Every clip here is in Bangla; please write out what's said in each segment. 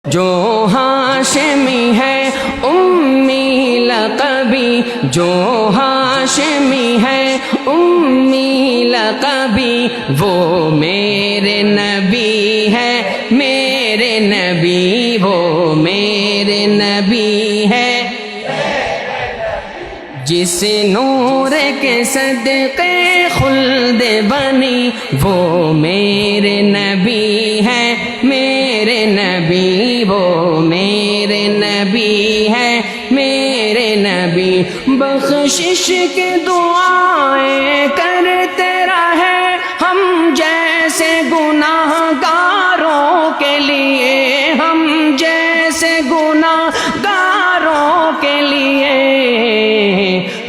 جو हाशमी है उम्मी लक़बी, जो हाशमी है उम्मी लक़बी, वो मेरे नबी है, मेरे नबी, वो मेरे नबी है। जिस नूर के सदक़े खुल्द बनी, वो मेरे नबी है, मेरे नबी, वो मेरे नबी है, मेरे नबी। बख्शिश की दुआएं करते रहे हम जैसे गुनाहगारों के लिए, हम जैसे गुनाहगारों के लिए।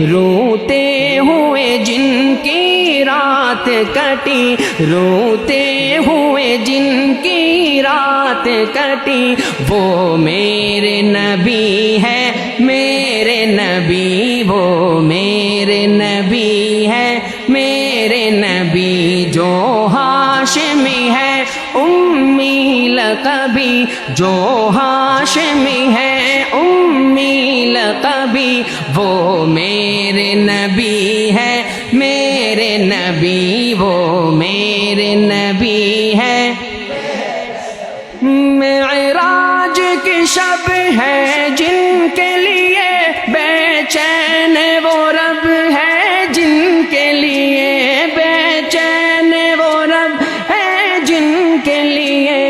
रोते हुए जिनकी रात कटी, रोते हुए जिनकी रात कटी, वो मेरे नबी है, मेरे नबी, वो मेरे नबी है, मेरे नबी। जो हाशमी है उम्मी लक़बी, जो हाशमी है उम्मी लक़बी, वो मेरे नबी है, मेरे नबी, वो मेरे नबी है। मेराज की शब है जिनके लिए बेचैन वो रब है, जिनके लिए बेचैन वो रब है, जिनके लिए।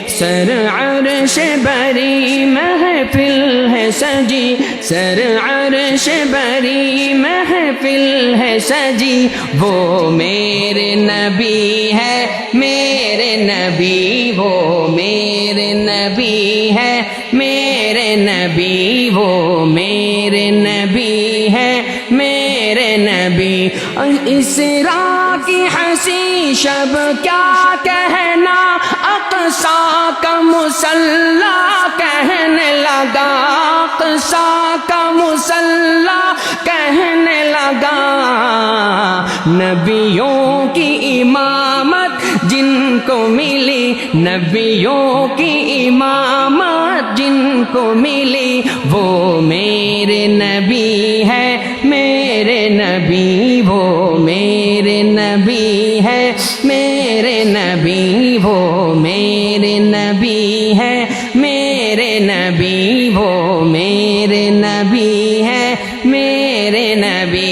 सर अर्श बरी महफिल है सजी, सर अर्श बरी महफिल है सजी, वो मेरे नबी है, मेरे नबी, वो मेरे नबी है, मेरे नबी, वो मेरे नबी है, मेरे नबी। इसरा की हंसी शब क्या कहना, अक़सा का मुसल्ला कहने लगा, अक़सा का मुसल्ला कहने लगा। नबियों की इमामत जिनको मिली, नबियों की इमामत जिनको मिली, वो मेरे नबी है, मेरे नबी, वो मेरे नबी है, मेरे नबी, वो मेरे नबी है, मेरे नबी, वो मेरे नबी है, मेरे नबी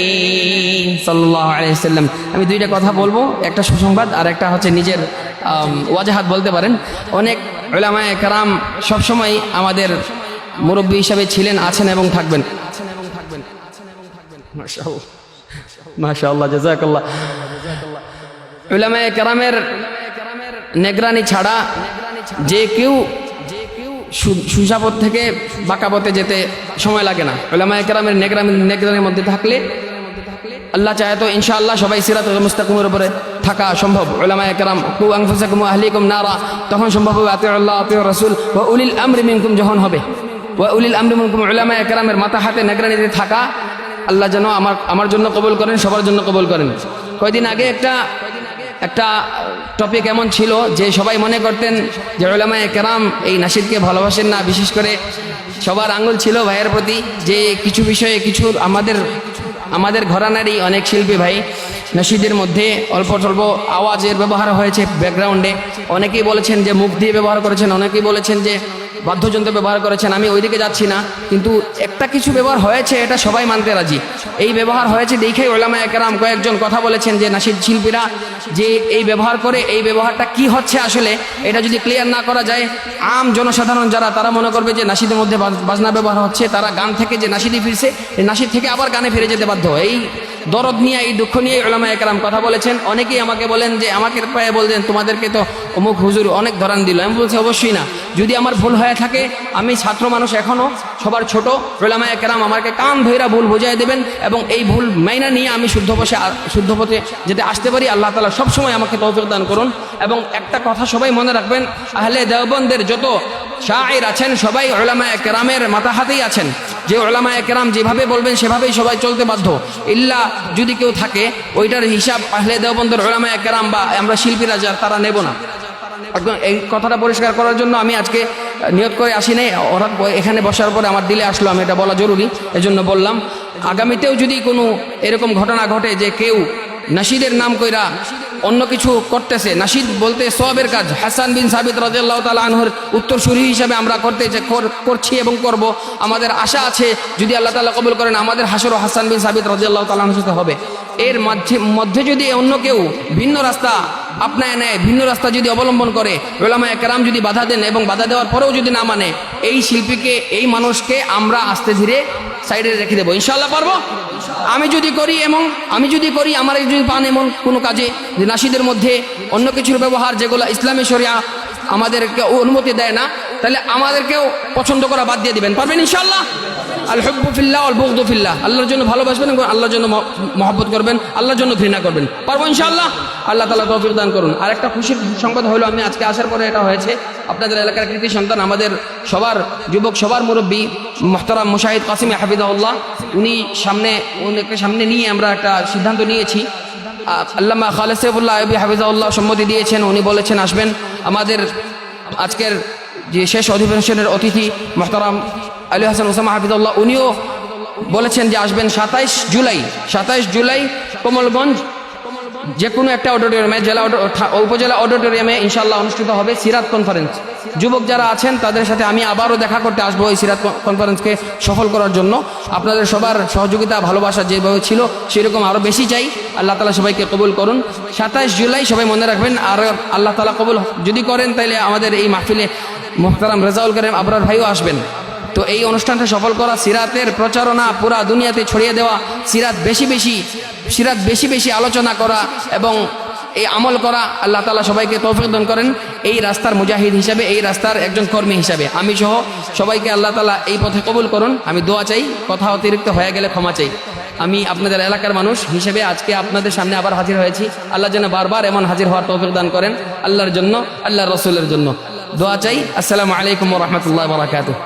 সাল্লাল্লাহু আলাইহি ওয়াসাল্লাম। আমি দুইটা কথা বলবো, একটা সুসংবাদ আর একটা হচ্ছে নিজের ওয়াজাহাত বলতে পারেন। অনেক উলামায়ে কেরাম সবসময় আমাদের মুরব্বী হিসাবে ছিলেন, আছেন এবং থাকবেন। মাশাআল্লাহ, মাশাআল্লাহ, জাযাকাল্লাহ। উলামায়ে কেরামের নেগরানি ছাড়া যে কেউ সুসাপথ থেকে বাঁকাপথে যেতে সময় লাগে না। উলামায়ে কেরামের নেগরানির মধ্যে থাকলে আল্লাহ চাহে তো ইনশাআল্লাহ সবাই সিরাতুল মুস্তাকিমের উপরে থাকা সম্ভব। উলামায়ে কেরাম কু আনফুসাকুম ওয়া আহলিকুম নারা, তখন সম্ভব হবে আতিউল্লাহ আতিউর রাসূল ওয়া উলিল আমরি মিনকুম যখন হবে। ওয়া উলিল আমরি মিনকুম উলামায়ে কেরামের মাথা হাতে নেগরানিতে থাকা আল্লাহ যেন আমার জন্য কবুল করেন, সবার জন্য কবুল করেন। কয়েকদিন আগে একটা টপিক এমন ছিল যে সবাই মনে করতেন যে উলামায়ে কেরাম এই নাশিদকে ভালোবাসেন না। বিশেষ করে সবার আঙ্গুল ছিল ভাইয়ের প্রতি যে কিছু বিষয়ে কিছু আমাদের ঘরানারই অনেক শিল্পী ভাই নাশিদের মধ্যে অল্প স্বল্প আওয়াজের ব্যবহার হয়েছে ব্যাকগ্রাউন্ডে। অনেকেই বলেছেন যে মুখ দিয়ে ব্যবহার করেছেন, অনেকেই বলেছেন যে বাদ্যযন্ত্র ব্যবহার করেছেন। আমি ওইদিকে যাচ্ছি না, কিন্তু একটা কিছু ব্যবহার হয়েছে এটা সবাই মানতে রাজি। এই ব্যবহার হয়েছে দেখেই উলামায়ে কেরাম কয়েকজন কথা বলেছেন যে নাশিদ শিল্পীরা যে এই ব্যবহার করে, এই ব্যবহারটা কি হচ্ছে আসলে এটা যদি ক্লিয়ার না করা যায়, আম জনসাধারণ যারা তারা মনে করবে যে নাশিদের মধ্যে বাজনা ব্যবহার হচ্ছে, তারা গান থেকে যে নাশিদে ফিরছে, এই নাশিদ থেকে আবার গানে ফিরে যেতে বাধ্য। এই দরদ নিয়ে, এই দুঃখ নিয়ে উলামায়ে কেরাম কথা বলেছেন। অনেকেই আমাকে বলেন যে আমাকে প্রায় বলছেন তোমাদেরকে তো অমুক হুজুর অনেক ধরান দিল। আমি বলছি অবশ্যই না, যদি আমার ভুল হয়ে থাকে, আমি ছাত্র মানুষ, এখনও সবার ছোট। উলামায়ে কেরাম আমাকে কান ধইরা ভুল বুঝাই দেবেন এবং এই ভুল মাইনা নিয়ে আমি শুদ্ধ পথে যেতে আসতে পারি। আল্লাহ তাআলা সবসময় আমাকে তৌফিক দান করুন। এবং একটা কথা সবাই মনে রাখবেন, আহলে দেওবন্দের যত শায়ের আছেন সবাই উলামায়ে কেরামের মাথা হাতেই আছেন। যে উলামায়ে কেরাম যেভাবে বলবেন সেভাবেই সবাই চলতে বাধ্য। ইল্লা যদি কেউ থাকে ওইটার হিসাব আহলে দেওবন্দের উলামায়ে কেরাম বা আমরা শিল্পীরা তারা নেব না। একদম এই কথাটা পরিষ্কার করার জন্য আমি আজকে নিয়ত করে আসি নাই, হঠাৎ এখানে বসার পরে আমার দিলে আসলো, আমি এটা বলা জরুরি, এজন্য বললাম। আগামীতেও যদি কোনো এরকম ঘটনা ঘটে যে কেউ নাশিদের নাম কইরা অন্য কিছু করতেছে, নাশিদ বলতে সওয়াবের কাজ, হাসান বিন সাবিত রাদিয়াল্লাহু তাআলা আনহুর উত্তরসূরি হিসাবে আমরা করছি এবং করব। আমাদের আশা আছে যদি আল্লাহ তাআলা কবুল করেন আমাদের হাসরও হাসান বিন সাবিত রাদিয়াল্লাহু তাআলা আনহুর সাথে হবে। এর মধ্যে যদি অন্য কেউ ভিন্ন রাস্তা আপনায় নেয়, ভিন্ন রাস্তা যদি অবলম্বন করে, উলামায়ে কেরাম যদি বাধা দেন এবং বাধা দেওয়ার পরেও যদি না মানে, এই শিল্পীকে, এই মানুষকে আমরা আস্তে ধীরে সাইডে রেখে দেবো। ইনশাআল্লাহ পারবো। আমি যদি করি আমার যদি পান এমন কোনো কাজে যে নাশিদের মধ্যে অন্য কিছুর ব্যবহার যেগুলো ইসলামী শরিয়া আমাদেরকে অনুমতি দেয় না, তাহলে আমাদেরকেও পছন্দ করা বাদ দিয়ে দিবেন। পারবেন ইনশাআল্লাহ? আল হুব্বু ফিল্লাহ ওয়াল বুগদু ফিল্লাহ, আল্লাহর জন্য ভালোবাসবেন এবং আল্লাহর জন্য মহব্বত করবেন, আল্লাহর জন্য ঘৃণা করবেন। পারবো ইনশাআল্লাহ? আল্লাহ তাআলা তৌফিক দান করুন। আর একটা খুশির সংবাদ হলো, আমি আজকে আসার পরে এটা হয়েছে, আপনাদের এলাকার কৃতি সন্তান, আমাদের সবার যুবক, সবার মুরব্বী মুহতারাম মুশাহিদ কাসিমি হাফিজাহুল্লাহ, উনিকে সামনে নিয়ে আমরা একটা সিদ্ধান্ত নিয়েছি। আল্লামা খালেদ সাইফুল্লাহ আইয়ুবী হাফিজাহুল্লাহ সম্মতি দিয়েছেন, উনি বলেছেন আসবেন। আমাদের আজকের যে শেষ অধিবেশনের অতিথি মুহতারাম আলী হাসান ওসামা হাফিজাহুল্লাহ, উনিও বলেছেন যে আসবেন 27 জুলাই কমলগঞ্জ যে কোনো একটা অডিটোরিয়ামে, উপজেলা অডিটোরিয়ামে ইনশাআল্লাহ অনুষ্ঠিত হবে সিরাত কনফারেন্স। যুবক যারা আছেন তাদের সাথে আমি আবারও দেখা করতে আসবো এই সিরাত কনফারেন্সকে সফল করার জন্য। আপনাদের সবার সহযোগিতা, ভালোবাসা যেভাবে ছিল সেরকম আরও বেশি চাই। আল্লাহ তাআলা সবাইকে কবুল করুন। 27 জুলাই সবাই মনে রাখবেন। আর আল্লাহ তাআলা কবুল যদি করেন তাহলে আমাদের এই মাহফিলে মুহতারাম রেজাউল করিম আবরার ভাইও আসবেন। তো এই অনুষ্ঠানটা সফল করা, সিরাতের প্রচারণা পুরা দুনিয়াতে ছড়িয়ে দেওয়া, সিরাত বেশি বেশি আলোচনা করা এবং এই আমল করা, আল্লাহ তাআলা সবাইকে তৌফিক দান করেন। এই রাস্তার মুজাহিদ হিসাবে, এই রাস্তার একজন কর্মী হিসাবে আমি সহ সবাইকে আল্লাহ তাআলা এই পথে কবুল করুন। আমি দোয়া চাই, কথা অতিরিক্ত হয়ে গেলে ক্ষমা চাই। আমি আপনাদের এলাকার মানুষ হিসেবে আজকে আপনাদের সামনে আবার হাজির হয়েছি। আল্লাহ যেন বারবার এমন হাজির হওয়ার তৌফিক দান করেন, আল্লাহর জন্য, আল্লাহর রাসূলের জন্য দোয়া চাই। আসসালামু আলাইকুম ওয়া রাহমাতুল্লাহি ওয়া বারাকাতুহু।